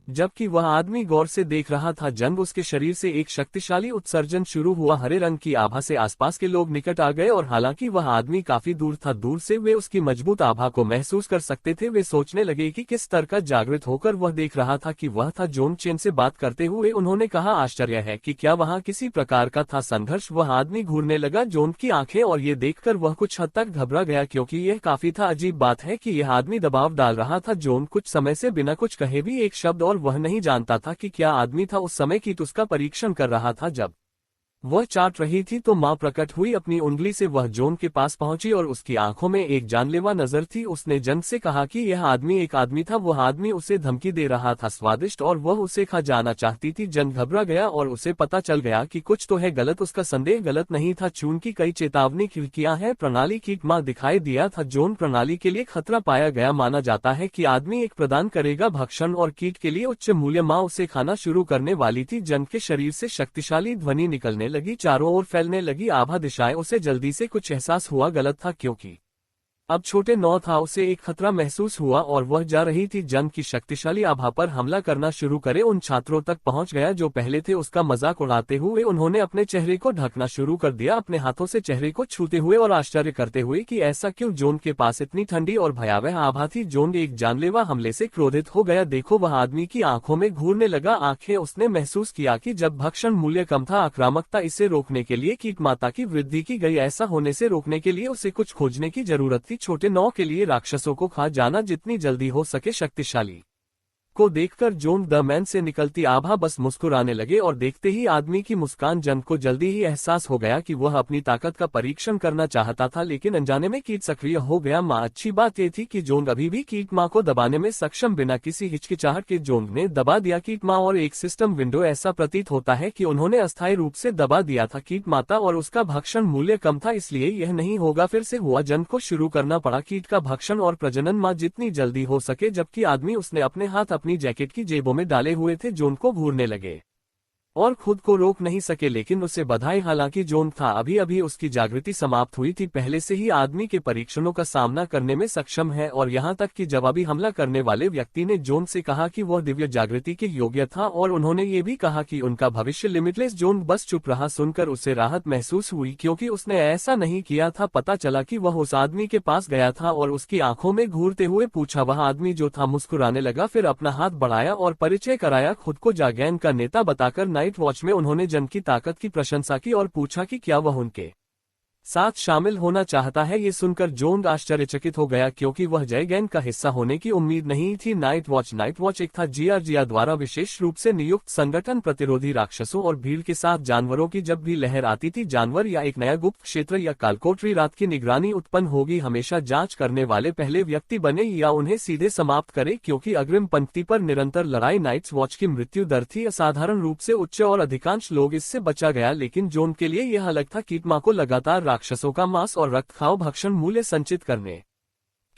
जबकि वह आदमी गौर से देख रहा था, जंग उसके शरीर से एक शक्तिशाली उत्सर्जन शुरू हुआ। हरे रंग की आभा से आसपास के लोग निकट आ गए और हालांकि वह आदमी काफी दूर था, दूर से वे उसकी मजबूत आभा को महसूस कर सकते थे। वे सोचने लगे कि किस स्तर का जागृत होकर वह देख रहा था कि वह था जॉन चेन से बात करते हुए। उन्होंने कहा, आश्चर्य है कि क्या वहाँ किसी प्रकार का था संघर्ष। वह आदमी घूरने लगा जॉन की आंखें, और ये देखकर वह कुछ हद तक घबरा गया क्योंकि यह काफी था। अजीब बात है कि यह आदमी दबाव डाल रहा था। जॉन कुछ समय से बिना कुछ कहे भी एक शब्द, और वह नहीं जानता था कि क्या आदमी था। उस समय कीट उसका परीक्षण कर रहा था। जब वह चाट रही थी तो मां प्रकट हुई। अपनी उंगली से वह जॉन के पास पहुंची और उसकी आंखों में एक जानलेवा नजर थी। उसने जन से कहा कि यह आदमी एक आदमी था। वह आदमी उसे धमकी दे रहा था स्वादिष्ट, और वह उसे खा जाना चाहती थी। जन घबरा गया और उसे पता चल गया कि कुछ तो है गलत। उसका संदेह गलत नहीं था। चून की कई चेतावनी खिड़कियां हैं। प्रणाली कीट मां दिखाई दिया था। जॉन प्रणाली के लिए खतरा पाया गया। माना जाता है कि आदमी एक प्रदान करेगा भक्षण और कीट के लिए उच्च मूल्य। मां उसे खाना शुरू करने वाली थी। जन के शरीर से शक्तिशाली ध्वनि निकलने लगी, चारों ओर फैलने लगी आभा दिशाएं। उसे जल्दी से कुछ एहसास हुआ गलत था क्योंकि अब छोटे नौ था। उसे एक खतरा महसूस हुआ और वह जा रही थी जन की शक्तिशाली आभा पर हमला करना शुरू करे। उन छात्रों तक पहुंच गया जो पहले थे उसका मजाक उड़ाते हुए। उन्होंने अपने चेहरे को ढकना शुरू कर दिया, अपने हाथों से चेहरे को छूते हुए और आश्चर्य करते हुए कि ऐसा क्यों। जॉन के पास इतनी ठंडी और भयावह आभा थी। जॉन एक जानलेवा हमले से क्रोधित हो गया। देखो, वह आदमी की आंखों में घूरने लगा आंखें। उसने महसूस किया कि जब भक्षण मूल्य कम था, आक्रामकता इसे रोकने के लिए कीट माता की वृद्धि की गई। ऐसा होने से रोकने के लिए उसे कुछ खोजने की जरूरत थी। छोटे नौ के लिए राक्षसों को खा जाना जितनी जल्दी हो सके। शक्तिशाली को देखकर जॉन द मैन से निकलती आभा बस मुस्कुराने लगे, और देखते ही आदमी की मुस्कान जन को जल्दी ही एहसास हो गया कि वह अपनी ताकत का परीक्षण करना चाहता था, लेकिन अनजाने में कीट सक्रिय हो गया। मां अच्छी बात यह थी कि जॉन अभी भी कीट मां को दबाने में सक्षम। बिना किसी हिचकिचाहट के जॉन ने दबा दिया कीट मां और एक सिस्टम विंडो। ऐसा प्रतीत होता है कि उन्होंने अस्थायी रूप से दबा दिया था कीट माता, और उसका भक्षण मूल्य कम था, इसलिए यह नहीं होगा। फिर से हुआ, जन को शुरू करना पड़ा कीट का भक्षण और प्रजनन मां जितनी जल्दी हो सके। जबकि आदमी उसने अपने हाथ अपनी जैकेट की जेबों में डाले हुए थे। जॉन को घूरने लगे और खुद को रोक नहीं सके, लेकिन उसे बधाई, हालांकि जॉन था अभी अभी उसकी जागृति समाप्त हुई थी, पहले से ही आदमी के परीक्षणों का सामना करने में सक्षम है। और यहां तक कि जवाबी हमला करने वाले व्यक्ति ने जॉन से कहा कि वह दिव्य जागृति के योग्य था, और उन्होंने ये भी कहा कि उनका भविष्य लिमिटलेस। जॉन बस चुप रहा। सुनकर उसे राहत महसूस हुई क्योंकि उसने ऐसा नहीं किया था। पता चला कि वह उस आदमी के पास गया था और उसकी आंखों में घूरते हुए पूछा। वह आदमी जो था मुस्कुराने लगा, फिर अपना हाथ बढ़ाया और परिचय कराया, खुद को जागैन का नेता बताकर। नाइट वॉच में उन्होंने जन की ताकत की प्रशंसा की और पूछा कि क्या वह उनके साथ शामिल होना चाहता है। ये सुनकर जॉन आश्चर्यचकित हो गया क्योंकि वह जय गैंग का हिस्सा होने की उम्मीद नहीं थी। नाइट वॉच एक था जिया द्वारा विशेष रूप से नियुक्त संगठन, प्रतिरोधी राक्षसों और भीड़ के साथ जानवरों की जब भी लहर आती थी, जानवर या एक नया गुप्त क्षेत्र या कालकोठरी रात की निगरानी उत्पन्न होगी, हमेशा जांच करने वाले पहले व्यक्ति बने या उन्हें सीधे समाप्त करे, क्योंकि अग्रिम पंक्ति पर निरंतर लड़ाई। नाइट्स वॉच की मृत्यु दर थी असाधारण रूप से उच्च और अधिकांश लोग इससे बचा गया, लेकिन जॉन के लिए यह अलग था। कीट मां को लगातार राक्षसों का मांस और रक्त खाओ भक्षण मूल्य संचित करने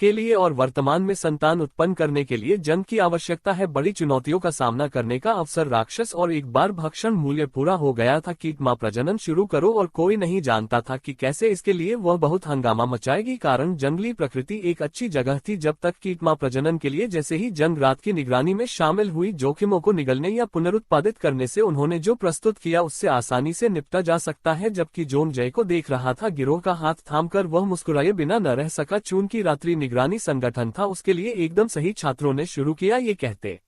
के लिए और वर्तमान में संतान उत्पन्न करने के लिए जन की आवश्यकता है। बड़ी चुनौतियों का सामना करने का अवसर राक्षस, और एक बार भक्षण मूल्य पूरा हो गया था, कीट मां प्रजनन शुरू करो, और कोई नहीं जानता था कि कैसे। इसके लिए वह बहुत हंगामा मचाएगी, कारण जंगली प्रकृति एक अच्छी जगह थी जब तक कीट मां प्रजनन के लिए। जैसे ही जंग रात की निगरानी में शामिल हुई, जोखिमों को निगलने या पुनरुत्पादित करने से उन्होंने जो प्रस्तुत किया उससे आसानी से निपटा जा सकता है। जबकि जॉन जय को देख रहा था, गिरोह का हाथ थामकर वह मुस्कुराए बिना न रह सका। चून की रात्रि निगरानी संगठन था उसके लिए एकदम सही। छात्रों ने शुरू किया ये कहते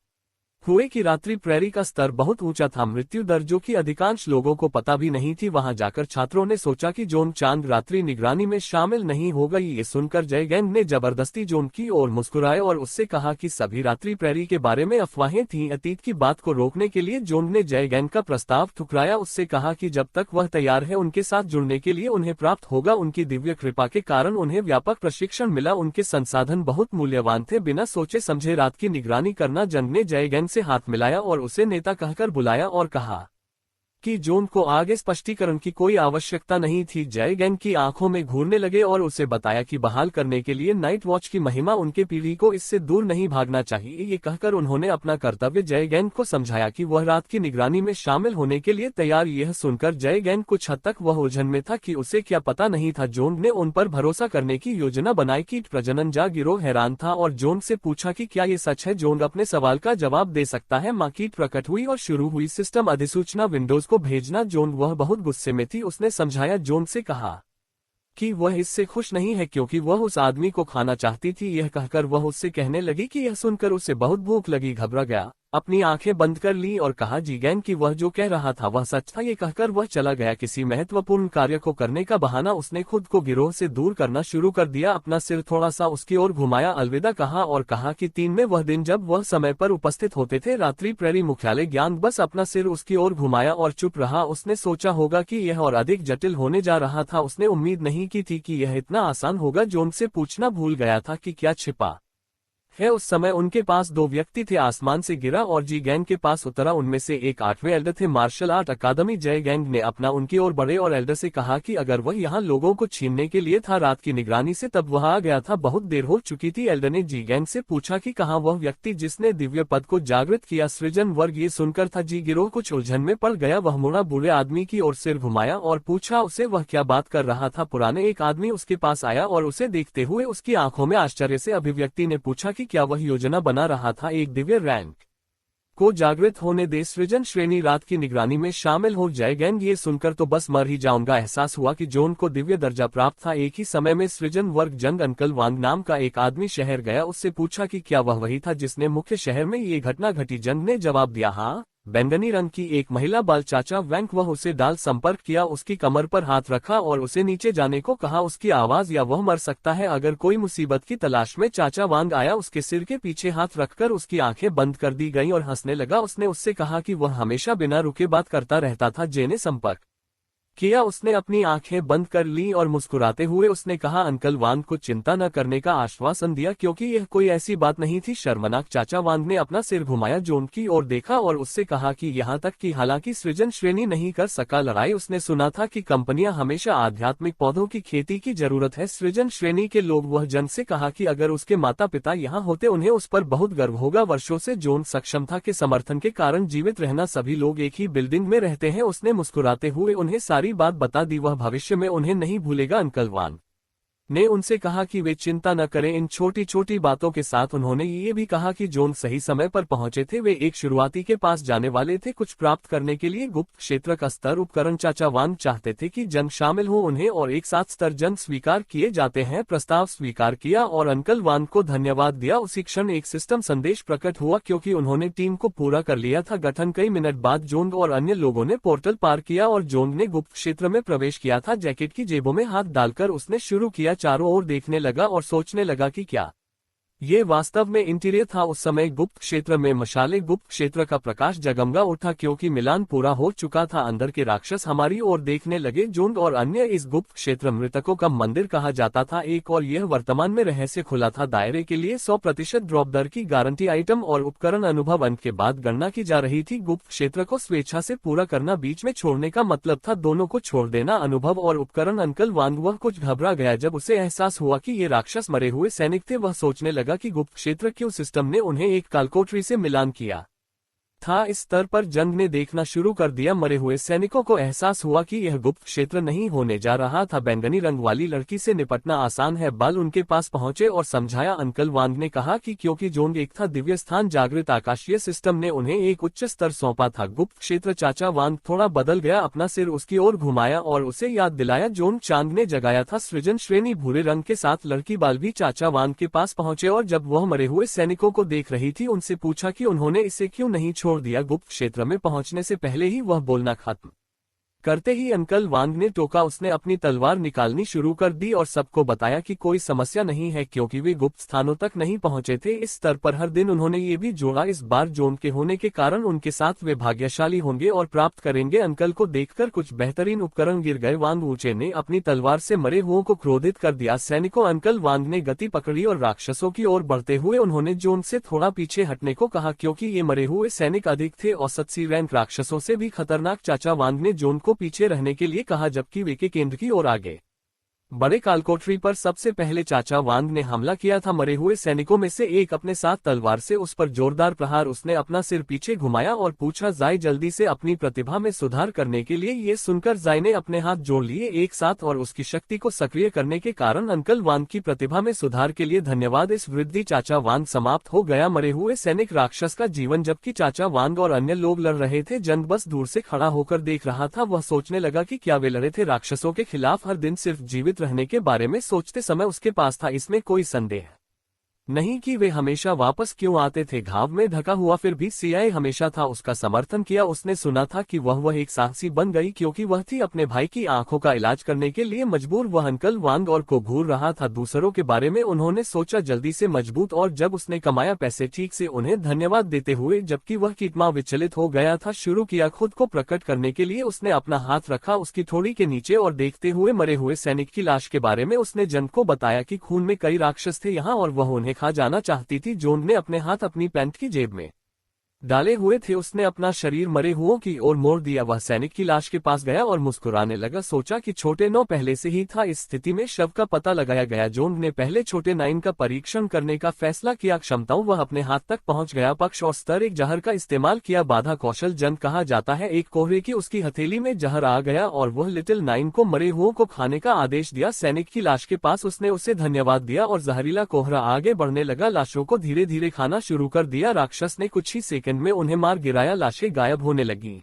हुए कि रात्रि प्रेरी का स्तर बहुत ऊंचा था, मृत्यु दर जो कि अधिकांश लोगों को पता भी नहीं थी। वहां जाकर छात्रों ने सोचा कि जॉन चांद रात्रि निगरानी में शामिल नहीं होगा। ये सुनकर जय गैंग ने जबरदस्ती जॉन की ओर मुस्कुराए और उससे कहा कि सभी रात्रि प्रेरी के बारे में अफवाहें थीं। अतीत की बात को रोकने के लिए जॉन ने जय गैंग का प्रस्ताव ठुकराया। उससे कहा कि जब तक वह तैयार है उनके साथ जुड़ने के लिए उन्हें प्राप्त होगा। उनकी दिव्य कृपा के कारण उन्हें व्यापक प्रशिक्षण मिला, उनके संसाधन बहुत मूल्यवान थे। बिना सोचे समझे रात की निगरानी करना। जन ने जय गैंग से हाथ मिलाया और उसे नेता कहकर बुलाया और कहा कि जोन को आगे स्पष्टीकरण की कोई आवश्यकता नहीं थी। जय गैंग की आंखों में घूरने लगे और उसे बताया कि बहाल करने के लिए नाइट वॉच की महिमा उनके पीढ़ी को इससे दूर नहीं भागना चाहिए। ये कहकर उन्होंने अपना कर्तव्य जय गैंग को समझाया कि वह रात की निगरानी में शामिल होने के लिए तैयार। यह सुनकर जय गैंग कुछ हद तक वह उलझन में था कि उसे क्या पता नहीं था। जोन ने उन पर भरोसा करने की योजना बनाई। कीट प्रजनन जा गिरोह हैरान था और जोन से पूछा कि क्या ये सच है। जोन अपने सवाल का जवाब दे सकता है। माँ कीट प्रकट हुई और शुरू हुई सिस्टम अधिसूचना विंडोज को भेजना। जोन वह बहुत गुस्से में थी। उसने समझाया, जोन से कहा कि वह इससे खुश नहीं है क्योंकि वह उस आदमी को खाना चाहती थी। यह कहकर वह उससे कहने लगी कि यह सुनकर उसे बहुत भूख लगी। घबरा गया, अपनी आंखें बंद कर ली और कहा जी गैंग कि वह जो कह रहा था वह सच था। ये कहकर वह चला गया। किसी महत्वपूर्ण कार्य को करने का बहाना उसने खुद को गिरोह से दूर करना शुरू कर दिया। अपना सिर थोड़ा सा उसकी ओर घुमाया, अलविदा कहा और कहा कि 3 में वह दिन जब वह समय पर उपस्थित होते थे। रात्रि प्रेरी मुख्यालय ज्ञान बस अपना सिर उसकी ओर घुमाया और चुप रहा। उसने सोचा होगा कि यह और अधिक जटिल होने जा रहा था। उसने उम्मीद नहीं की थी कि यह इतना आसान होगा। जोन से पूछना भूल गया था कि क्या छिपा है। उस समय उनके पास 2 व्यक्ति थे। आसमान से गिरा और जी गैंग के पास उतरा। उनमें से एक 8वें एल्डर थे, मार्शल आर्ट अकादमी। जय गैंग ने अपना उनकी ओर बढ़े और एल्डर से कहा कि अगर वह यहाँ लोगों को छीनने के लिए था रात की निगरानी से तब वह आ गया था। बहुत देर हो चुकी थी। एल्डर ने जी गैंग से पूछा कि कहाँ वह व्यक्ति जिसने दिव्य पद को जागृत किया। सृजन वर्ग ये सुनकर था जी गिरोह कुछ उलझन में पड़ गया। वह मुड़ा, बुरे आदमी की ओर सिर घुमाया और पूछा उसे वह क्या बात कर रहा था। पुराने एक आदमी उसके पास आया और उसे देखते हुए उसकी आंखों में आश्चर्य से अभिव्यक्ति ने पूछा कि क्या वह योजना बना रहा था एक दिव्य रैंक को जागृत होने दे। सृजन श्रेणी रात की निगरानी में शामिल हो। जय गैंग ये सुनकर तो बस मर ही जाऊंगा। एहसास हुआ कि जोन को दिव्य दर्जा प्राप्त था। एक ही समय में सृजन वर्ग जंग अंकल वांग नाम का एक आदमी शहर गया। उससे पूछा कि क्या वह वही था जिसने मुख्य शहर में ये घटना घटी। जंग ने जवाब दिया, हाँ। बैंगनी रंग की एक महिला बाल चाचा वैंक, वह उसे डाल संपर्क किया, उसकी कमर पर हाथ रखा और उसे नीचे जाने को कहा। उसकी आवाज या वह मर सकता है अगर कोई मुसीबत की तलाश में। चाचा वांग आया, उसके सिर के पीछे हाथ रखकर उसकी आंखें बंद कर दी गईं और हंसने लगा। उसने उससे कहा कि वह हमेशा बिना रुके बात करता रहता था। जे ने संपर्क किया, उसने अपनी आंखें बंद कर ली और मुस्कुराते हुए उसने कहा अंकल वांग को चिंता न करने का आश्वासन दिया क्योंकि यह कोई ऐसी बात नहीं थी। शर्मनाक चाचा वांग ने अपना सिर घुमाया, जोन की ओर देखा और उससे कहा कि यहाँ तक कि हालांकि सृजन श्रेणी नहीं कर सका लड़ाई, उसने सुना था कि कंपनियां हमेशा आध्यात्मिक पौधों की खेती की जरूरत है। सृजन श्रेणी के लोग, वह जन से कहा कि अगर उसके माता पिता यहाँ होते उन्हें उस पर बहुत गर्व होगा। वर्षों से जोन सक्षम था के समर्थन के कारण जीवित रहना। सभी लोग एक ही बिल्डिंग में रहते हैं। उसने मुस्कुराते हुए उन्हें सारी बात बता दी। वह भविष्य में उन्हें नहीं भूलेगा। अंकल वान ने उनसे कहा कि वे चिंता न करें इन छोटी छोटी बातों के साथ। उन्होंने ये भी कहा कि जोन सही समय पर पहुंचे थे। वे एक शुरुआती के पास जाने वाले थे कुछ प्राप्त करने के लिए गुप्त क्षेत्र का स्तर उपकरण। चाचा वांग चाहते थे कि जन शामिल हो उन्हें और एक साथ स्तर जन स्वीकार किए जाते हैं। प्रस्ताव स्वीकार किया और अंकल वांग को धन्यवाद दिया। उसी क्षण एक सिस्टम संदेश प्रकट हुआ क्योंकि उन्होंने टीम को पूरा कर लिया था गठन। कई मिनट बाद जोंग और अन्य लोगों ने पोर्टल पार किया और जोंग ने गुप्त क्षेत्र में प्रवेश किया था। जैकेट की जेबों में हाथ डालकर उसने शुरू किया, चारों ओर देखने लगा और सोचने लगा कि क्या ये वास्तव में इंटीरियर था। उस समय गुप्त क्षेत्र में मशाले, गुप्त क्षेत्र का प्रकाश जगमगा उठा क्योंकि मिलान पूरा हो चुका था। अंदर के राक्षस हमारी ओर देखने लगे। जोंग और अन्य, इस गुप्त क्षेत्र मृतकों का मंदिर कहा जाता था। एक और यह वर्तमान में रहस्य खुला था। दायरे के लिए 100% ड्रॉप दर की गारंटी, आइटम और उपकरण अनुभव अंत के बाद गणना की जा रही थी। गुप्त क्षेत्र को स्वेच्छा से पूरा करना बीच में छोड़ने का मतलब था दोनों को छोड़ देना, अनुभव और उपकरण। अंकल वांग, वह कुछ घबरा गया जब उसे एहसास हुआ कि ये राक्षस मरे हुए सैनिक थे। वह सोचने लगा कि गुप्त क्षेत्र क्यों सिस्टम ने उन्हें एक कालकोठरी से मिलान किया था। इस स्तर पर जंग ने देखना शुरू कर दिया। मरे हुए सैनिकों को एहसास हुआ कि यह गुप्त क्षेत्र नहीं होने जा रहा था। बैंगनी रंग वाली लड़की से निपटना आसान है। बाल उनके पास पहुंचे और समझाया। अंकल वांग ने कहा कि क्योंकि जोंग एक था दिव्य स्थान, जागृत आकाशीय सिस्टम ने उन्हें एक उच्च स्तर सौंपा था। गुप्त क्षेत्र। चाचा वांग थोड़ा बदल गया, अपना सिर उसकी ओर घुमाया और उसे याद दिलाया जोंग चांद ने जगाया था। सृजन श्रेणी भूरे रंग के साथ लड़की बाल भी चाचा वांग के पास पहुंचे और जब वह मरे हुए सैनिकों को देख रही थी उनसे पूछा कि उन्होंने इसे क्यों नहीं छोड़ दिया। गुप्त क्षेत्र में पहुंचने से पहले ही वह बोलना खत्म करते ही अंकल वांग ने टोका। उसने अपनी तलवार निकालनी शुरू कर दी और सबको बताया कि कोई समस्या नहीं है क्योंकि वे गुप्त स्थानों तक नहीं पहुंचे थे। इस स्तर पर हर दिन उन्होंने ये भी जोड़ा, इस बार जोन के होने के कारण उनके साथ वे भाग्यशाली होंगे और प्राप्त करेंगे। अंकल को देखकर कुछ बेहतरीन उपकरण गिर गए। वांग ऊंचे ने अपनी तलवार से मरे हुओं को क्रोधित कर दिया। सैनिकों, अंकल वांग ने गति पकड़ी और राक्षसों की ओर बढ़ते हुए उन्होंने जोन से थोड़ा पीछे हटने को कहा क्योंकि ये मरे हुए सैनिक अधिक थे, औसत सी रैंक राक्षसों से भी खतरनाक। चाचा वांग ने जोन को पीछे रहने के लिए कहा जबकि वे के केंद्र की ओर आगे बड़े। कालकोठरी पर सबसे पहले चाचा वांग ने हमला किया था। मरे हुए सैनिकों में से एक अपने साथ तलवार से उस पर जोरदार प्रहार। उसने अपना सिर पीछे घुमाया और पूछा, जाई जल्दी से अपनी प्रतिभा में सुधार करने के लिए। ये सुनकर जाई ने अपने हाथ जोड़ लिए एक साथ और उसकी शक्ति को सक्रिय करने के कारण अंकल वांग की प्रतिभा में सुधार के लिए धन्यवाद। इस वृद्धि चाचा वांग समाप्त हो गया। मरे हुए सैनिक राक्षस का जीवन। जबकि चाचा वांग और अन्य लोग लड़ रहे थे, जन बस दूर से खड़ा होकर देख रहा था। वह सोचने लगा कि क्या वे लड़े थे राक्षसों के खिलाफ हर दिन सिर्फ जीवित रहने के बारे में सोचते समय उसके पास था। इसमें कोई संदेह नहीं कि वे हमेशा वापस क्यों आते थे। घाव में ढका हुआ फिर भी सीआई हमेशा था उसका समर्थन किया। उसने सुना था कि वह एक साहसी बन गई क्योंकि वह थी अपने भाई की आंखों का इलाज करने के लिए मजबूर। वह अंकल वांग और को घूर रहा था दूसरों के बारे में। उन्होंने सोचा जल्दी से मजबूत, और जब उसने कमाया पैसे ठीक से उन्हें धन्यवाद देते हुए, जबकि वह कितना विचलित हो गया था, शुरू किया खुद को प्रकट करने के लिए। उसने अपना हाथ रखा उसकी थोड़ी के नीचे और देखते हुए मरे हुए सैनिक की लाश के बारे में उसने जन को बताया कि खून में कई राक्षस थे यहाँ और वह उन्हें खा जाना चाहती थी। जोन ने अपने हाथ अपनी पैंट की जेब में डाले हुए थे। उसने अपना शरीर मरे हुओं की ओर मोड़ दिया। वह सैनिक की लाश के पास गया और मुस्कुराने लगा। सोचा कि छोटे 9 पहले से ही था। इस स्थिति में शव का पता लगाया गया। जोन ने पहले छोटे 9 का परीक्षण करने का फैसला किया। क्षमताओं, वह अपने हाथ तक पहुंच गया। पक्ष और स्तर 1 जहर का इस्तेमाल किया। बाधा कौशल जन कहा जाता है। एक कोहरे की उसकी हथेली में जहर आ गया और वह लिटिल 9 को मरे हुओं को खाने का आदेश दिया। सैनिक की लाश के पास उसने उसे धन्यवाद दिया और जहरीला कोहरा आगे बढ़ने लगा। लाशों को धीरे धीरे खाना शुरू कर दिया। राक्षस ने कुछ ही सेकंड में उन्हें मार गिराया। लाशें गायब होने लगी।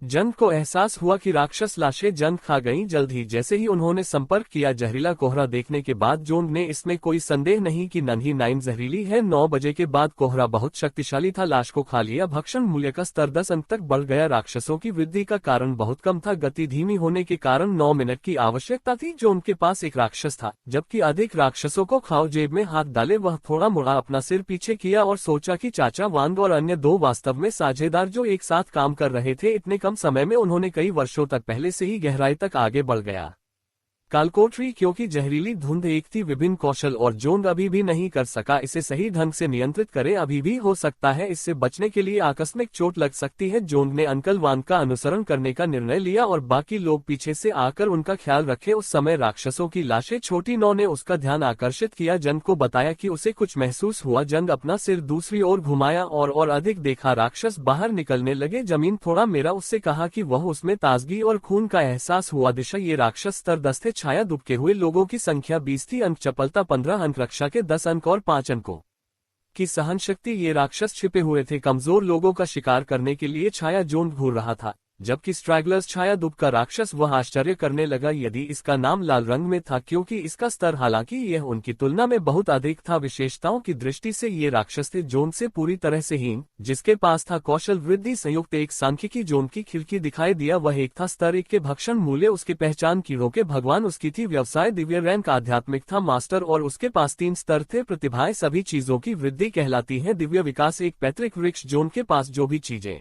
जन को एहसास हुआ कि राक्षस लाशें जन खा गईं। जल्द ही जैसे ही उन्होंने संपर्क किया जहरीला कोहरा देखने के बाद जोन ने इसमें कोई संदेह नहीं कि नन्ही 9 जहरीली है। 9 बजे के बाद कोहरा बहुत शक्तिशाली था। लाश को खा लिया। भक्षण मूल्य का स्तर 10 अंक तक बढ़ गया। राक्षसों की वृद्धि का कारण बहुत कम था। गति धीमी होने के कारण 9 मिनट की आवश्यकता थी। जोन के पास एक राक्षस था, जबकि अधिक राक्षसों को खाओ। जेब में हाथ डाले वह थोड़ा मुड़ा, अपना सिर पीछे किया और सोचा कि चाचा वांग और अन्य 2 वास्तव में साझेदार जो एक साथ काम कर रहे थे। इतने कम समय में उन्होंने कई वर्षों तक पहले से ही गहराई तक आगे बढ़ गया। कालकोठरी क्योंकि जहरीली धुंध एक थी, विभिन्न कौशल और जोन अभी भी नहीं कर सका इसे सही ढंग से नियंत्रित करे। अभी भी हो सकता है इससे बचने के लिए आकस्मिक चोट लग सकती है। जोन ने अंकल वांग का अनुसरण करने का निर्णय लिया और बाकी लोग पीछे से आकर उनका ख्याल रखे। उस समय राक्षसों की लाशें छोटी 9 ने उसका ध्यान आकर्षित किया। जन को बताया कि उसे कुछ महसूस हुआ। जंग अपना सिर दूसरी ओर घुमाया और अधिक देखा। राक्षस बाहर निकलने लगे। जमीन थोड़ा मेरा, उससे कहा कि वह उसमें ताजगी और खून का एहसास हुआ। दिशा, ये राक्षस स्तर 10 थे। छाया, दुबके हुए लोगों की संख्या 20 थी। अंक चपलता 15 अंक, रक्षा के 10 अंक और 5 अंकों की सहन शक्ति। ये राक्षस छिपे हुए थे कमजोर लोगों का शिकार करने के लिए। छाया जोन घूर रहा था, जबकि स्ट्रैगलर्स छाया दुब का राक्षस। वह आश्चर्य करने लगा यदि इसका नाम लाल रंग में था क्योंकि इसका स्तर, हालांकि यह उनकी तुलना में बहुत अधिक था। विशेषताओं की दृष्टि से ये राक्षस थे जोन से पूरी तरह से हीन। जिसके पास था कौशल वृद्धि संयुक्त 1 सांख्यिकी। जोन की खिड़की दिखाई दिया। वह एक था स्तर 1 के भक्षण मूल्य। उसकी पहचान कीड़ों के भगवान उसकी थी। व्यवसाय दिव्य रैंक आध्यात्मिक था मास्टर, और उसके पास 3 स्तर थे। प्रतिभाएं सभी चीजों की वृद्धि कहलाती हैं। दिव्य विकास एक पैतृक वृक्ष। जोन के पास जो भी चीजें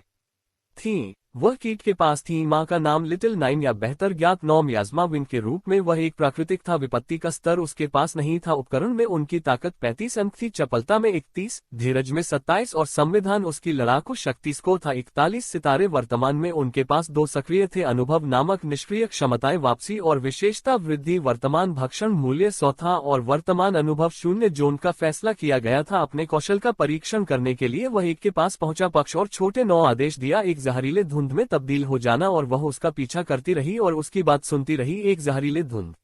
थीं वह कीट के पास थी। माँ का नाम लिटिल 9 या बेहतर ज्ञात 9 मियाज़मा विंग के रूप में वह एक प्राकृतिक था। विपत्ति का स्तर उसके पास नहीं था। उपकरण में उनकी ताकत 35 अंक थी। चपलता में 31, धीरज में 27 और संविधान उसकी लड़ाकू शक्ति को था 41 सितारे। वर्तमान में उनके पास 2 सक्रिय थे, अनुभव नामक निष्क्रिय क्षमताएं, वापसी और विशेषता वृद्धि। वर्तमान भक्षण मूल्य 100 था और वर्तमान अनुभव 0। जोन का फैसला किया गया था अपने कौशल का परीक्षण करने के लिए। वह 1 के पास पहुंचा। पक्ष और छोटे 9 आदेश दिया। एक जहरीले धुंध में तब्दील हो जाना और वह उसका पीछा करती रही और उसकी बात सुनती रही। एक जहरीले धुंध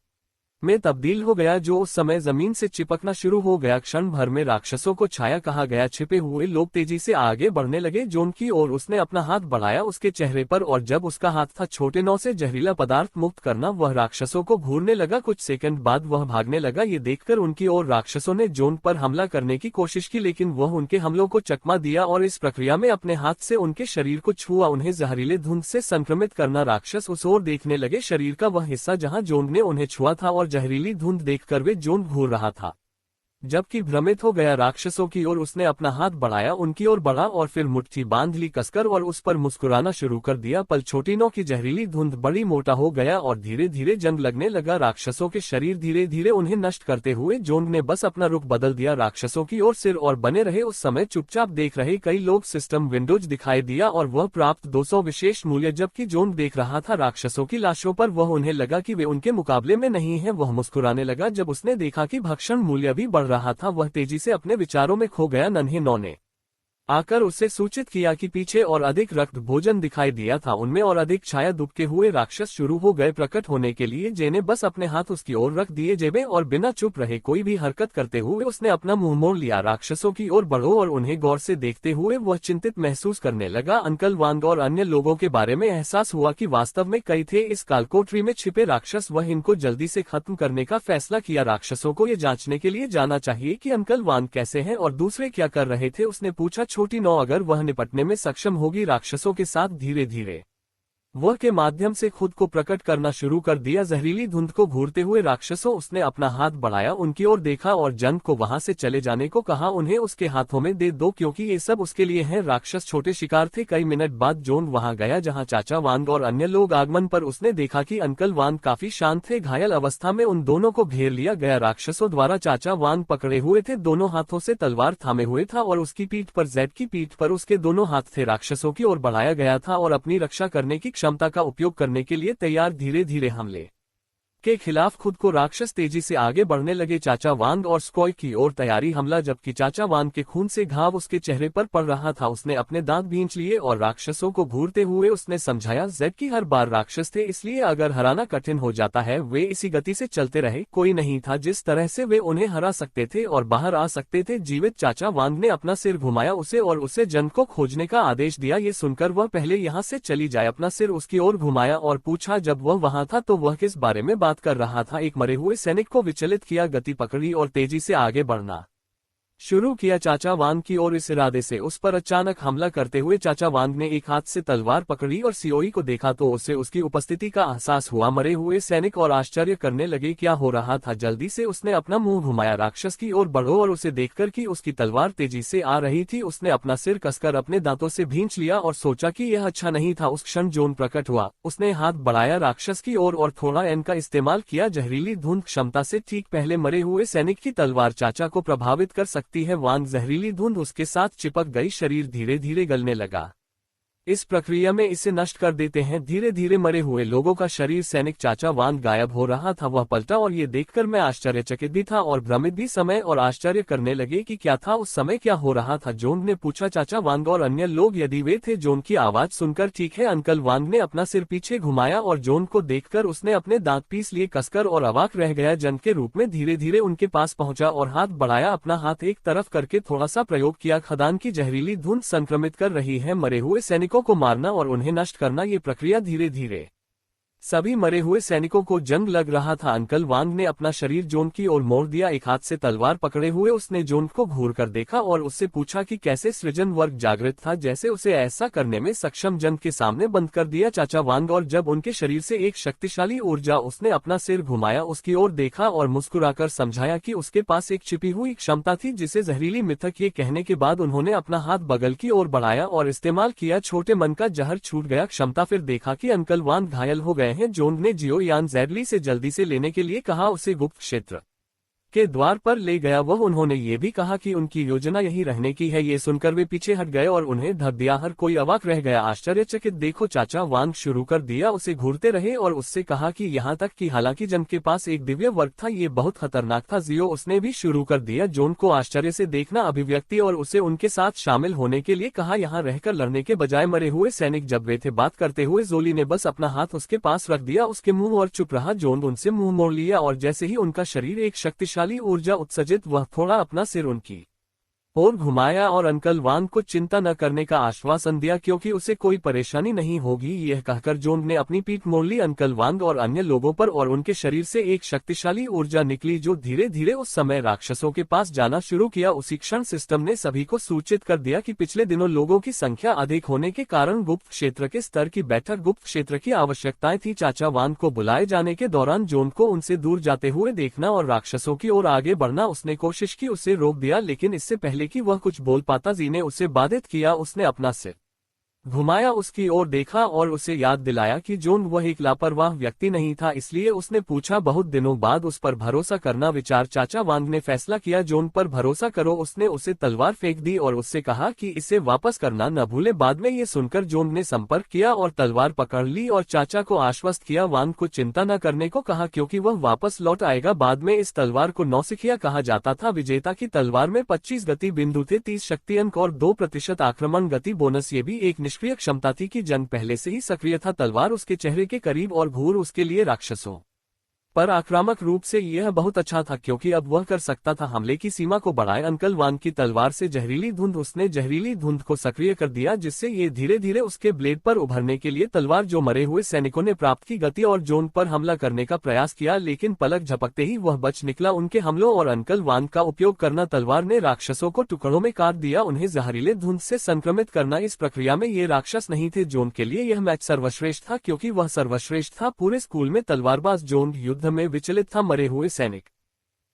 में तब्दील हो गया, जो उस समय जमीन से चिपकना शुरू हो गया। क्षण भर में राक्षसों को छाया कहा गया। छिपे हुए लोग तेजी से आगे बढ़ने लगे जोन की ओर। उसने अपना हाथ बढ़ाया उसके चेहरे पर, और जब उसका हाथ था छोटे नौ से जहरीला पदार्थ मुक्त करना, वह राक्षसों को घूरने लगा। कुछ सेकंड बाद वह भागने लगा। ये देखकर उनकी ओर राक्षसों ने जोन पर हमला करने की कोशिश की, लेकिन वह उनके हमलों को चकमा दिया और इस प्रक्रिया में अपने हाथ से उनके शरीर को छुआ, उन्हें जहरीले धुंध से संक्रमित करना। राक्षस उस ओर देखने लगे, शरीर का वह हिस्सा जहां जोन ने उन्हें छुआ था, और जहरीली धुंध देखकर वे जोन घूर रहा था। जबकि भ्रमित हो गया राक्षसों की ओर, उसने अपना हाथ बढ़ाया, उनकी ओर बढ़ा और फिर मुट्ठी बांध ली कसकर और उस पर मुस्कुराना शुरू कर दिया। पल छोटी नौ की जहरीली धुंध बड़ी मोटा हो गया और धीरे धीरे जंग लगने लगा राक्षसों के शरीर, धीरे धीरे उन्हें नष्ट करते हुए। जोन ने बस अपना रुख बदल दिया राक्षसों की ओर सिर और बने रहे। उस समय चुपचाप देख रहे कई लोग सिस्टम विंडोज दिखाई दिया और वह प्राप्त 200 विशेष मूल्य। जबकि जोन देख रहा था राक्षसों की लाशों पर, वह उन्हें लगा कि वे उनके मुकाबले में नहीं है। वह मुस्कुराने लगा जब उसने देखा कि भक्षण मूल्य भी बढ़ रहा था। वह तेजी से अपने विचारों में खो गया। नन्हे नौ ने आकर उसे सूचित किया कि पीछे और अधिक रक्त भोजन दिखाई दिया था, उनमें और अधिक छाया दुबके हुए राक्षस शुरू हो गए प्रकट होने के लिए। जे ने बस अपने हाथ उसकी ओर रख दिए जेबे और बिना चुप रहे कोई भी हरकत करते हुए उसने अपना मुंह मोड़ लिया। राक्षसों की ओर बढ़ो और उन्हें गौर से देखते हुए वह चिंतित महसूस करने लगा। अंकल वांग और अन्य लोगों के बारे में एहसास हुआ कि वास्तव में कई थे इस कालकोठरी में छिपे राक्षस। वह इनको जल्दी से खत्म करने का फैसला किया। राक्षसों को ये जांचने के लिए जाना चाहिए कि अंकल वांग कैसे हैं और दूसरे क्या कर रहे थे। उसने पूछा छोटी नौ अगर वह निपटने में सक्षम होगी राक्षसों के साथ। धीरे धीरे वह के माध्यम से खुद को प्रकट करना शुरू कर दिया। जहरीली धुंध को घूरते हुए राक्षसों, उसने अपना हाथ बढ़ाया, उनकी ओर देखा और जन को वहां से चले जाने को कहा। उन्हें उसके हाथों में दे दो क्योंकि ये सब उसके लिए है। राक्षस छोटे शिकार थे। कई मिनट बाद जोन वहां गया जहां चाचा वांग और अन्य लोग आगमन पर उसने देखा कि अंकल वांग काफी शांत थे। घायल अवस्था में उन दोनों को घेर लिया गया राक्षसों द्वारा। चाचा वांग पकड़े हुए थे, दोनों हाथों से तलवार थामे हुए था और उसकी पीठ पर जेड की पीठ पर उसके दोनों हाथ थे। राक्षसों की ओर बढ़ाया गया था और अपनी रक्षा करने की क्षमता का उपयोग करने के लिए तैयार। धीरे धीरे हमले के खिलाफ खुद को राक्षस तेजी से आगे बढ़ने लगे। चाचा वांग और स्कॉय की ओर तैयारी हमला। जबकि चाचा वांग के खून से घाव उसके चेहरे पर पड़ रहा था, उसने अपने दांत भींच लिए और राक्षसों को घूरते हुए उसने समझाया जेड की हर बार राक्षस थे, इसलिए अगर हराना कठिन हो जाता है। वे इसी गति से चलते रहे। कोई नहीं था जिस तरह से वे उन्हें हरा सकते थे और बाहर आ सकते थे जीवित। चाचा वांग ने अपना सिर घुमाया उसे और उसे जन को खोजने का आदेश दिया। ये सुनकर वह पहले यहाँ से चली जाए। अपना सिर उसकी ओर घुमाया और पूछा जब वह वहां था तो वह किस बारे में बात कर रहा था। एक मरे हुए सैनिक को विचलित किया, गति पकड़ी और तेजी से आगे बढ़ना शुरू किया चाचा वांग की ओर। इस इरादे से उस पर अचानक हमला करते हुए चाचा वांग ने एक हाथ से तलवार पकड़ी और सियोई को देखा तो उसे उसकी उपस्थिति का एहसास हुआ। मरे हुए सैनिक और आश्चर्य करने लगे क्या हो रहा था। जल्दी से उसने अपना मुंह घुमाया राक्षस की ओर बढ़ो और उसे देखकर कि उसकी तलवार तेजी से आ रही थी उसने अपना सिर कसकर अपने दांतों से भींच लिया और सोचा कि यह अच्छा नहीं था। उस क्षण जोन प्रकट हुआ, उसने हाथ बढ़ाया राक्षस की ओर और थोड़ा एन का इस्तेमाल किया। जहरीली धुंध क्षमता से ठीक पहले मरे हुए सैनिक की तलवार चाचा को प्रभावित कर सकती है। वांग जहरीली धुंध उसके साथ चिपक गई, शरीर धीरे धीरे गलने लगा। इस प्रक्रिया में इसे नष्ट कर देते हैं। धीरे धीरे मरे हुए लोगों का शरीर सैनिक चाचा वांग गायब हो रहा था। वह पलटा और ये देखकर मैं आश्चर्यचकित भी था और भ्रमित भी। समय और आश्चर्य करने लगे कि क्या था उस समय, क्या हो रहा था। जोन ने पूछा चाचा वांग और अन्य लोग यदि वे थे। जोन की आवाज सुनकर ठीक है अंकल वांग ने अपना सिर पीछे घुमाया और जोन को देखकर उसने अपने दांत पीस लिए कसकर और अवाक रह गया। जन के रूप में धीरे धीरे उनके पास पहुंचा और हाथ बढ़ाया, अपना हाथ एक तरफ करके थोड़ा सा प्रयोग किया। खदान की जहरीली धुंध संक्रमित कर रही है मरे हुए सैनिकों को मारना और उन्हें नष्ट करना। ये प्रक्रिया धीरे धीरे सभी मरे हुए सैनिकों को जंग लग रहा था। अंकल वांग ने अपना शरीर जोन की ओर मोड़ दिया। एक हाथ से तलवार पकड़े हुए उसने जोन को घूर कर देखा और उससे पूछा कि कैसे सृजन वर्ग जागृत था, जैसे उसे ऐसा करने में सक्षम जन के सामने बंद कर दिया चाचा वांग। और जब उनके शरीर से एक शक्तिशाली ऊर्जा, उसने अपना सिर घुमाया, उसकी ओर देखा और मुस्कुराकर समझाया कि उसके पास एक छिपी हुई क्षमता थी जिसे जहरीली मिथक। ये कहने के बाद उन्होंने अपना हाथ बगल की ओर बढ़ाया और इस्तेमाल किया। छोटे मन का जहर छूट गया क्षमता। फिर देखा कि अंकल वांग घायल हो गए हैं। जोन ने जियो यान जैडली से जल्दी से लेने के लिए कहा, उसे गुप्त क्षेत्र के द्वार पर ले गया। वह उन्होंने ये भी कहा कि उनकी योजना यही रहने की है। ये सुनकर वे पीछे हट गए और उन्हें ढक दिया। हर कोई अवाक रह गया, आश्चर्यचकित। देखो, चाचा वांग शुरू कर दिया। उसे घूरते रहे और उससे कहा कि यहाँ तक कि हालांकि जन के पास एक दिव्य वर्ग था, ये बहुत खतरनाक था। जियो, उसने भी शुरू कर दिया। जोन को आश्चर्य से देखना अभिव्यक्ति और उसे उनके साथ शामिल होने के लिए कहा, यहाँ रहकर लड़ने के बजाय मरे हुए सैनिक। जब वे थे बात करते हुए, जोली ने बस अपना हाथ उसके पास रख दिया, उसके मुंह और चुप रहा। जोन उनसे मुंह मोड़ लिया और जैसे ही उनका शरीर एक शक्तिशाली ऊर्जा उत्सर्जित, वह थोड़ा अपना सिर उनकी और घुमाया और अंकल वांग को चिंता न करने का आश्वासन दिया क्योंकि उसे कोई परेशानी नहीं होगी। यह कहकर जोंग ने अपनी पीठ मोड़ ली अंकल वांग और अन्य लोगों पर और उनके शरीर से एक शक्तिशाली ऊर्जा निकली जो धीरे धीरे उस समय राक्षसों के पास जाना शुरू किया। उसी क्षण सिस्टम ने सभी को सूचित कर दिया कि पिछले दिनों लोगों की संख्या अधिक होने के कारण गुप्त क्षेत्र के स्तर की बैठक गुप्त क्षेत्र की आवश्यकताएं थी। चाचा वांग को बुलाए जाने के दौरान जोंग को उनसे दूर जाते हुए देखना और राक्षसों की ओर आगे बढ़ना। उसने कोशिश की उसे रोक दिया, लेकिन इससे पहले कि वह कुछ बोल पाता, जी ने उसे बाधित किया। उसने अपना सिर घुमाया, उसकी ओर देखा और उसे याद दिलाया कि जोन वह एक लापरवाह व्यक्ति नहीं था। इसलिए उसने पूछा, बहुत दिनों बाद उस पर भरोसा करना विचार। चाचा वांग ने फैसला किया, जोन पर भरोसा करो। उसने उसे तलवार फेंक दी और उससे कहा कि इसे वापस करना न भूले। बाद में ये सुनकर जोन ने संपर्क किया और तलवार पकड़ ली और चाचा को आश्वस्त किया, वांग को चिंता न करने को कहा क्योंकि वह वापस लौट आएगा। बाद में इस तलवार को नौसिखिया कहा जाता था। विजेता की तलवार में 25 गति बिंदु थे, 30 शक्ति अंक और 2% आक्रमण गति बोनस। ये भी एक निष्क्रिय क्षमता थी कि जंग पहले से ही सक्रिय था। तलवार उसके चेहरे के करीब और घूर उसके लिए राक्षसों पर आक्रामक रूप से यह बहुत अच्छा था क्योंकि अब वह कर सकता था हमले की सीमा को बढ़ाए। अंकल वांग की तलवार से जहरीली धुंध, उसने जहरीली धुंध को सक्रिय कर दिया जिससे ये धीरे धीरे उसके ब्लेड पर उभरने के लिए तलवार जो मरे हुए सैनिकों ने प्राप्त की गति और जोन पर हमला करने का प्रयास किया, लेकिन पलक झपकते ही वह बच निकला उनके हमलों और अंकल वांग का उपयोग करना। तलवार ने राक्षसों को टुकड़ों में काट दिया, उन्हें जहरीले धुंध से संक्रमित करना। इस प्रक्रिया में ये राक्षस नहीं थे। जोन के लिए यह मैच सर्वश्रेष्ठ था क्योंकि वह सर्वश्रेष्ठ था पूरे स्कूल में तलवारबाज। जोन युद्ध में विचलित था। मरे हुए सैनिक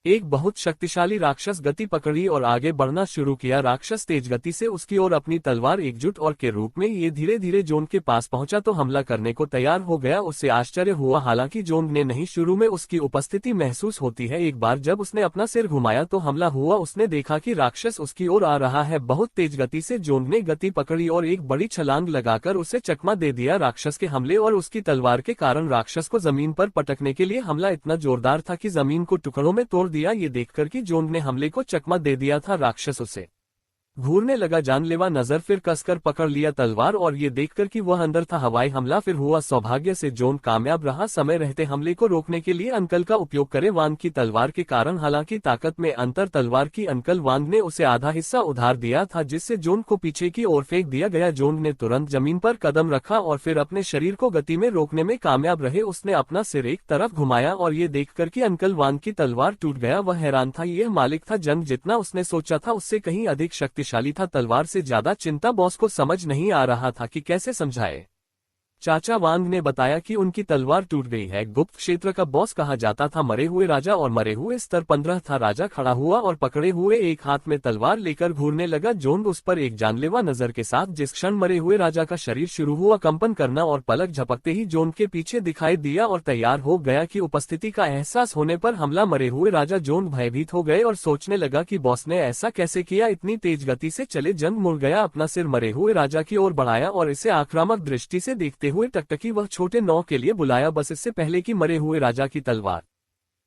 एक बहुत शक्तिशाली राक्षस गति पकड़ी और आगे बढ़ना शुरू किया। राक्षस तेज गति से उसकी ओर अपनी तलवार एकजुट और के रूप में ये धीरे धीरे जोन के पास पहुंचा तो हमला करने को तैयार हो गया। उसे आश्चर्य हुआ, हालांकि जोन ने नहीं, शुरू में उसकी उपस्थिति महसूस होती है। एक बार जब उसने अपना सिर घुमाया तो हमला हुआ। उसने देखा कि राक्षस उसकी ओर आ रहा है बहुत तेज गति से। जोन ने गति पकड़ी और एक बड़ी छलांग लगाकर उसे चकमा दे दिया। राक्षस के हमले और उसकी तलवार के कारण राक्षस को जमीन पर पटकने के लिए हमला इतना जोरदार था कि जमीन को टुकड़ों में तोड़ दिया। ये देखकर कि जोन ने हमले को चकमा दे दिया था, राक्षस उसे घूरने लगा। जानलेवा नजर फिर कसकर पकड़ लिया तलवार और ये देखकर कि वह अंदर था। हवाई हमला फिर हुआ। सौभाग्य से जोन कामयाब रहा। समय रहते हमले को रोकने के लिए अंकल का उपयोग करे वांग की तलवार के कारण। हालांकि ताकत में अंतर तलवार की अंकल वांग ने उसे आधा हिस्सा उधार दिया था जिससे जोन को पीछे की ओर फेंक दिया गया। जोन ने तुरंत जमीन पर कदम रखा और फिर अपने शरीर को गति में रोकने में कामयाब रहे। उसने अपना सिर एक तरफ घुमाया और ये देखकर कि अंकल वांग की तलवार टूट गया, वह हैरान था। यह मालिक था जंग जितना उसने सोचा था उससे कहीं अधिक शक्तिशाली था। तलवार से ज्यादा चिंता बॉस को समझ नहीं आ रहा था कि कैसे समझाए। चाचा वांग ने बताया कि उनकी तलवार टूट गई है। गुप्त क्षेत्र का बॉस कहा जाता था मरे हुए राजा और मरे हुए स्तर 15 था। राजा खड़ा हुआ और पकड़े हुए एक हाथ में तलवार लेकर घूरने लगा। जोन उस पर एक जानलेवा नजर के साथ जिस क्षण मरे हुए राजा का शरीर शुरू हुआ कंपन करना और पलक झपकते ही जोन के पीछे दिखाई दिया और तैयार हो गया कि उपस्थिति का एहसास होने पर हमला। मरे हुए राजा जोन भयभीत हो गए और सोचने लगा कि बॉस ने ऐसा कैसे किया, इतनी तेज गति से चले। जंग मुड़ गया, अपना सिर मरे हुए राजा की ओर बढ़ाया और इसे आक्रामक दृष्टि से देखते हुए टकटकी वह छोटे नौ के लिए बुलाया, बस इससे पहले कि मरे हुए राजा की तलवार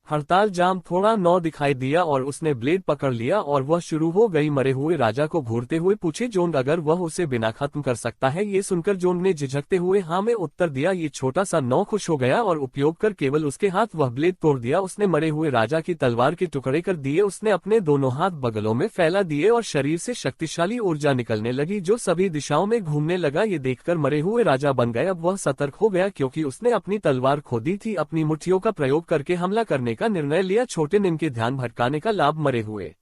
हड़ताल जाम थोड़ा नौ दिखाई दिया और उसने ब्लेड पकड़ लिया और वह शुरू हो गई। मरे हुए राजा को घूरते हुए पूछे जोन अगर वह उसे बिना खत्म कर सकता है। ये सुनकर जोन ने झिझकते हुए हाँ में उत्तर दिया। ये छोटा सा नौ खुश हो गया और उपयोग कर केवल उसके हाथ वह ब्लेड तोड़ दिया। उसने मरे हुए राजा की तलवार के टुकड़े कर दिए। उसने अपने दोनों हाथ बगलों में फैला दिए और शरीर से शक्तिशाली ऊर्जा निकलने लगी जो सभी दिशाओं में घूमने लगा। ये देखकर मरे हुए राजा बन गए। अब वह सतर्क हो गया क्योंकि उसने अपनी तलवार खो दी थी। अपनी मुट्ठियों का प्रयोग करके हमला करने का निर्णय लिया। छोटे निम के ध्यान भटकाने का लाभ। मरे हुए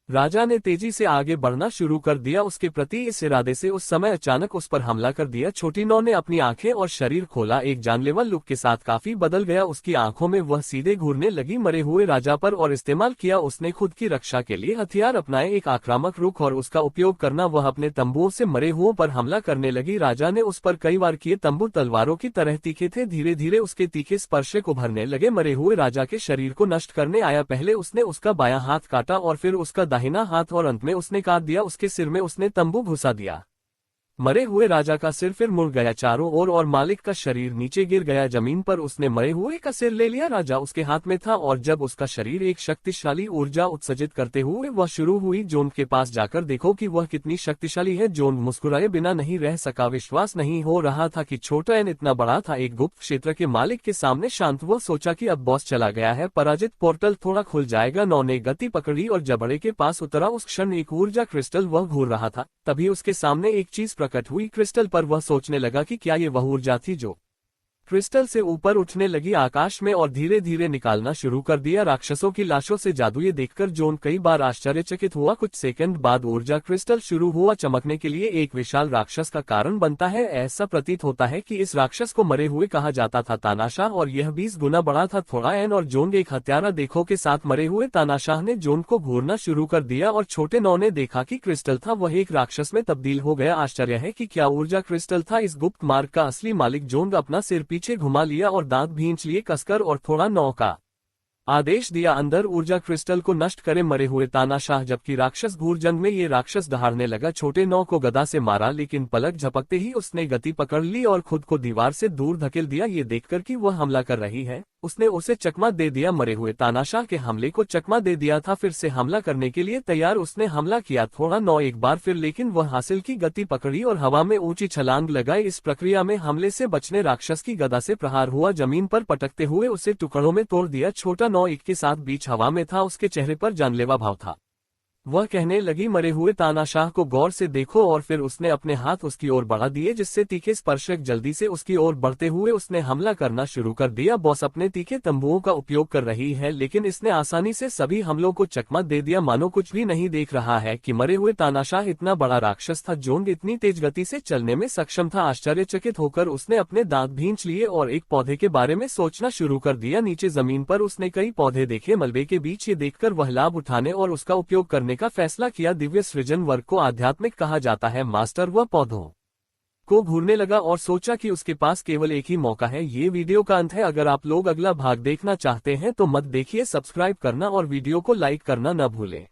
राजा ने तेजी से आगे बढ़ना शुरू कर दिया उसके प्रति इस इरादे से उस समय अचानक उस पर हमला कर दिया। छोटी नौ ने अपनी आंखें और शरीर खोला, एक जानलेवा लुक के साथ काफी बदल गया। उसकी आंखों में वह सीधे घूरने लगी मरे हुए राजा पर और इस्तेमाल किया उसने खुद की रक्षा के लिए हथियार अपनाए, एक आक्रामक रुख और उसका उपयोग करना। वह अपने तंबुओं से मरे हुओं पर हमला करने लगी। राजा ने उस पर कई वार किए तंबू तलवारों की तरह तीखे थे, धीरे धीरे उसके तीखे स्पर्श उभरने लगे। मरे हुए राजा के शरीर को नष्ट करने आया। पहले उसने उसका बायां हाथ काटा और फिर उसका दाहिना हाथ और अंत में उसने काट दिया। उसके सिर में उसने तंबू घुसा दिया। मरे हुए राजा का सिर फिर मुड़ गया चारों ओर और मालिक का शरीर नीचे गिर गया जमीन पर। उसने मरे हुए का सिर ले लिया, राजा उसके हाथ में था और जब उसका शरीर एक शक्तिशाली ऊर्जा उत्सर्जित करते हुए वह शुरू हुई। जोन के पास जाकर देखो कि वह कितनी शक्तिशाली है। जोन मुस्कुराए बिना नहीं रह सका, विश्वास नहीं हो रहा था कि छोटा एन इतना बड़ा था। एक गुप्त क्षेत्र के मालिक के सामने शांत, वह सोचा कि अब बॉस चला गया है, पराजित पोर्टल थोड़ा खुल जाएगा। नौ ने गति पकड़ी और जबड़े के पास उतरा। उस क्षण एक ऊर्जा क्रिस्टल वह घूर रहा था, तभी उसके सामने एक चीज प्रकट हुई क्रिस्टल पर। वह सोचने लगा कि क्या ये वह ऊर्जा थी जो क्रिस्टल से ऊपर उठने लगी आकाश में और धीरे धीरे निकालना शुरू कर दिया राक्षसों की लाशों से जादू। ये देखकर जोन कई बार आश्चर्यचकित हुआ। कुछ सेकंड बाद ऊर्जा क्रिस्टल शुरू हुआ चमकने के लिए एक विशाल राक्षस का कारण बनता है। ऐसा प्रतीत होता है कि इस राक्षस को मरे हुए कहा जाता था तानाशाह और यह 20 गुना बड़ा था। थोड़ा एन और जोन एक हत्यारा देखो के साथ मरे हुए तानाशाह ने जोन को घूरना शुरू कर दिया और छोटे नौ ने देखा कि क्रिस्टल था वह एक राक्षस में तब्दील हो गया। आश्चर्य है कि क्या ऊर्जा क्रिस्टल था इस गुप्त मार्ग का असली मालिक। जोन अपना सिर पीछे घुमा लिया और दांत भींच लिए कसकर और थोड़ा नौ का आदेश दिया अंदर ऊर्जा क्रिस्टल को नष्ट करे मरे हुए तानाशाह। जबकि राक्षस घूर जंग में ये राक्षस दहाड़ने लगा। छोटे नौ को गदा से मारा लेकिन पलक झपकते ही उसने गति पकड़ ली और खुद को दीवार से दूर धकेल दिया। ये देखकर कि वह हमला कर रही है उसने उसे चकमा दे दिया। मरे हुए तानाशाह के हमले को चकमा दे दिया था। फिर से हमला करने के लिए तैयार उसने हमला किया थोड़ा नौ एक बार फिर, लेकिन वह हासिल की गति पकड़ी और हवा में ऊंची छलांग लगाई। इस प्रक्रिया में हमले से बचने राक्षस की गदा से प्रहार हुआ, जमीन पर पटकते हुए उसे टुकड़ों में तोड़ दिया। छोटा नौ एक के साथ बीच हवा में था, उसके चेहरे पर जानलेवा भाव था। वह कहने लगी मरे हुए तानाशाह को गौर से देखो और फिर उसने अपने हाथ उसकी ओर बढ़ा दिए जिससे तीखे स्पर्शक जल्दी से उसकी ओर बढ़ते हुए उसने हमला करना शुरू कर दिया। बॉस अपने तीखे तंबुओं का उपयोग कर रही है लेकिन इसने आसानी से सभी हमलों को चकमा दे दिया, मानो कुछ भी नहीं देख रहा है कि मरे हुए तानाशाह इतना बड़ा राक्षस था। जोंग इतनी तेज गति से चलने में सक्षम था। आश्चर्यचकित होकर उसने अपने दांत भींच लिए और एक पौधे के बारे में सोचना शुरू कर दिया। नीचे जमीन पर उसने कई पौधे देखे मलबे के बीच। ये देखकर वह लाभ उठाने और उसका उपयोग करने का फैसला किया। दिव्य सृजन वर्ग को आध्यात्मिक कहा जाता है। मास्टर वह पौधों को घूरने लगा और सोचा कि उसके पास केवल एक ही मौका है। ये वीडियो का अंत है। अगर आप लोग अगला भाग देखना चाहते हैं तो मत देखिए, सब्सक्राइब करना और वीडियो को लाइक करना न भूलें।